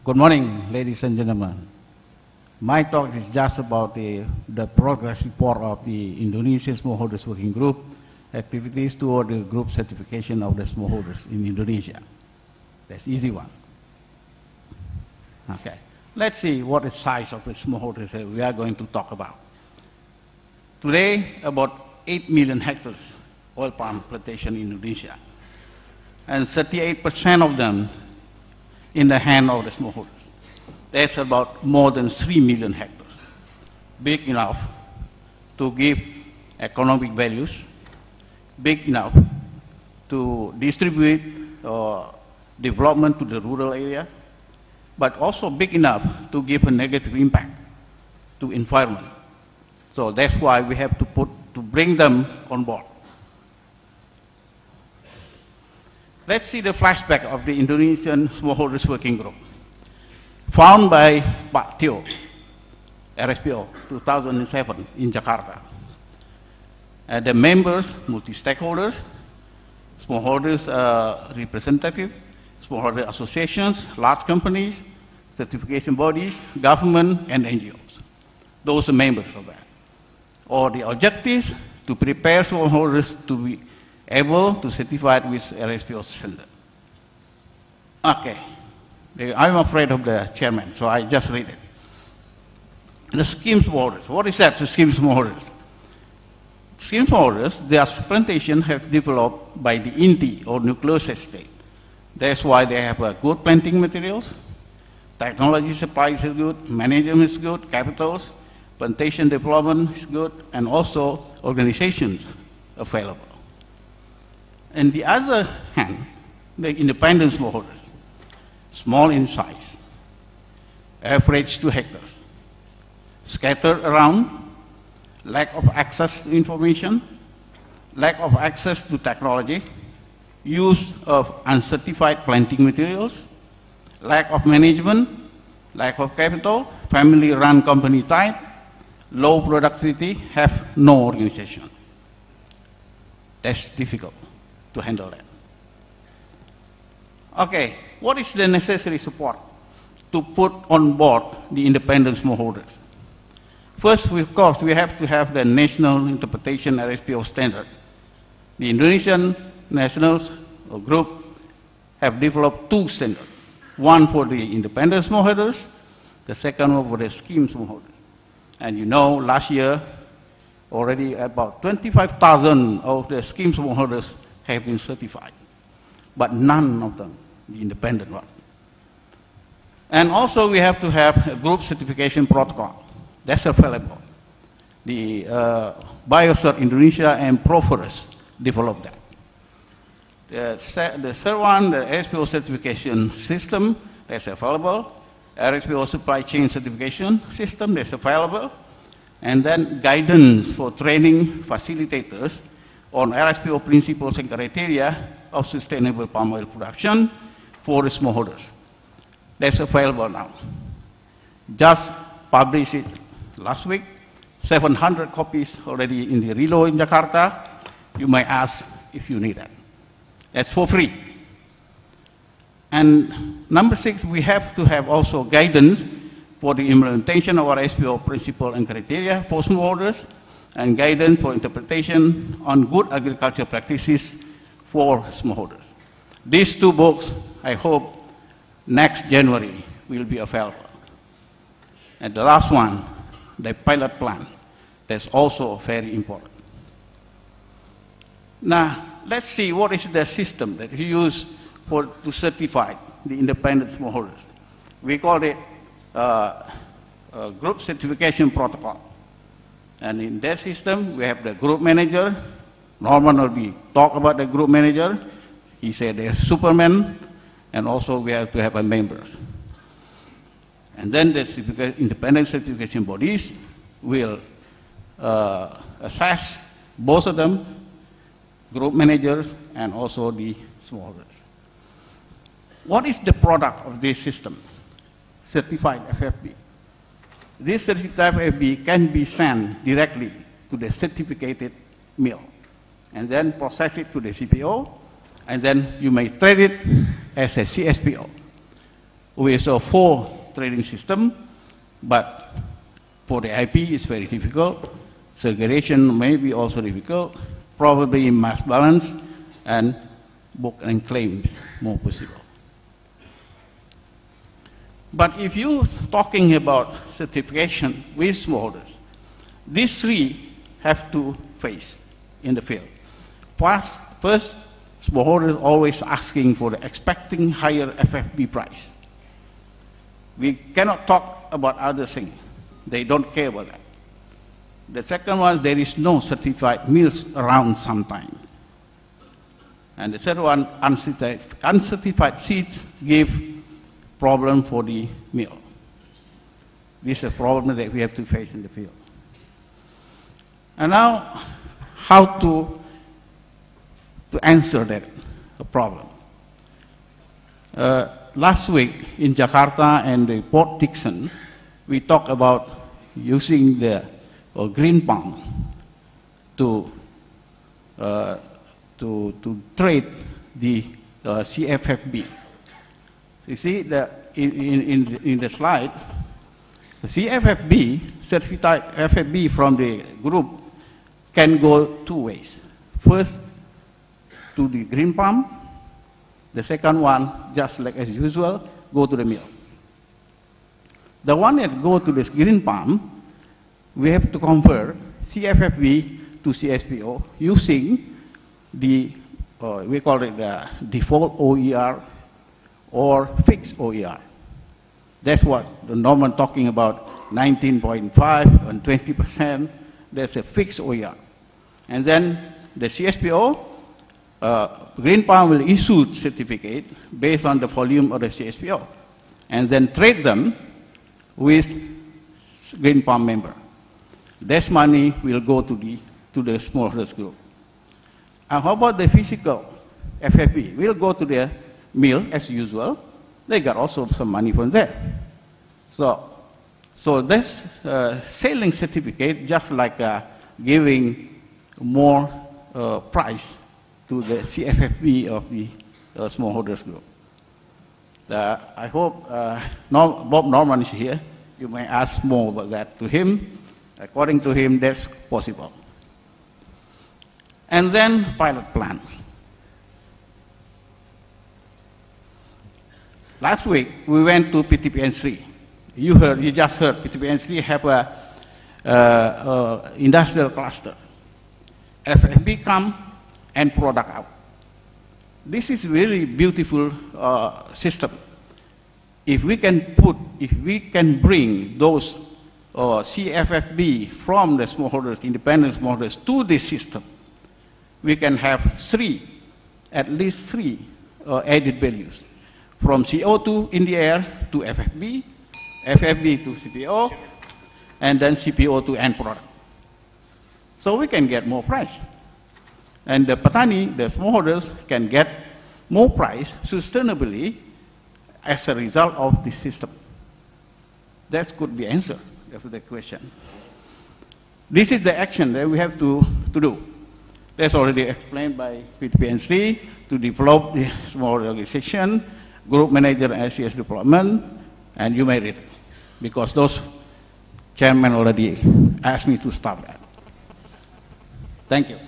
Good morning, ladies and gentlemen. My talk is just about the progress report of the Indonesian Smallholders Working Group activities toward the group certification of the smallholders in Indonesia. That's easy one. Okay, let's see what the size of the smallholders that we are going to talk about. Today, about 8 million hectares oil palm plantation in Indonesia, and 38% of them in the hand of the smallholders. That's about more than 3 million hectares, big enough to give economic values, big enough to distribute development to the rural area, but also big enough to give a negative impact to environment. So that's why we have to bring them on board. Let's see the flashback of the Indonesian Smallholders Working Group. Founded by Pak Tio, RSPO, 2007 in Jakarta. The members, multi-stakeholders, smallholders representative, smallholder associations, large companies, certification bodies, government, and NGOs. Those are members of that. Or the objectives to prepare smallholders to be able to certify with RSPO standard. Okay, I'm afraid of the chairman, so I just read it. The scheme smallholders, what is that, the scheme smallholders? Scheme smallholders, their plantation have developed by the INTI or nucleus estate. That's why they have good planting materials, technology supplies is good, management is good, capitals, plantation development is good, and also organizations available. On the other hand, the independent smallholders, small in size, average 2 hectares, scattered around, lack of access to information, lack of access to technology, use of uncertified planting materials, lack of management, lack of capital, family-run company type, low productivity, have no organization. That's difficult to handle that. Okay, what is the necessary support to put on board the independent smallholders? First, of course, we have to have the national interpretation RSPO standard. The Indonesian nationals or group have developed 2 standards. One for the independent smallholders, the second one for the scheme smallholders. And you know, last year, already about 25,000 of the scheme smallholders have been certified, but none of them the independent one. And also we have to have a group certification protocol. That's available. The Biocert Indonesia and Proforest developed that. The third one, the RSPO certification system, that's available. RSPO supply chain certification system, that's available. And then guidance for training facilitators on RSPO principles and criteria of sustainable palm oil production for the smallholders. That's available now. Just published it last week, 700 copies already in the Rilo in Jakarta. You might ask if you need that. That's for free. And number 6, we have to have also guidance for the implementation of our RSPO principle and criteria for smallholders, and guidance for interpretation on good agricultural practices for smallholders. These 2 books, I hope, next January will be available. And the last one, the pilot plan, that's also very important. Now, let's see what is the system that we use to certify the independent smallholders. We call it group certification protocol. And in that system, we have the group manager. Norman will be talk about the group manager. He said there's Superman, and also we have to have a members. And then the independent certification bodies will assess both of them, group managers and also the smallholders. What is the product of this system? Certified FFB. This certified FFB can be sent directly to the certificated mill and then process it to the CPO, and then you may trade it as a CSPO. with a 4 trading system, but for the IP it's very difficult. Segregation may be also difficult, probably mass balance and book and claim more possible. But if you're talking about certification with smallholders, these 3 have to face in the field. First, smallholders always asking for the expecting higher FFB price. We cannot talk about other things. They don't care about that. The second one, there is no certified mills around sometime. And the third one, uncertified seeds give problem for the mill. This is a problem that we have to face in the field. And now, how to answer that problem. Last week in Jakarta and the Port Dickson, we talked about using the green palm to trade the CFFB. You see that in the slide, the CFFB, certified FFB from the group, can go 2 ways. First, to the green palm. The second one, just like as usual, go to the mill. The one that go to this green palm, we have to convert CFFB to CSPO using the, we call it the default OER or fixed OER. That's what the Norman talking about, 19.5 and 20%, that's a fixed OER. And then the CSPO, green palm will issue certificate based on the volume of the CSPO, and then trade them with green palm member. This money will go to the smallholders group. And how about the physical FFB? We'll go to the mill as usual. They got also some money from there. So this selling certificate, just like giving more price to the CFFB of the smallholders group. I hope Bob Norman is here. You may ask more about that to him. According to him, that's possible. And then pilot plan. Last week, we went to PTPN3. You just heard PTPN3 have a industrial cluster. FFB come and product out. This is really beautiful system. If we can bring those CFFB from the smallholders, independent smallholders, to this system, we can have at least three added values. From CO2 in the air to FFB, FFB to CPO, and then CPO to end product. So we can get more price. And the petani, the smallholders, can get more price sustainably as a result of this system. That could be answered to the question. This is the action that we have to do. That's already explained by PTPN3 to develop the small organization, group manager and SCS development, and you may read it, because those chairmen already asked me to stop that. Thank you.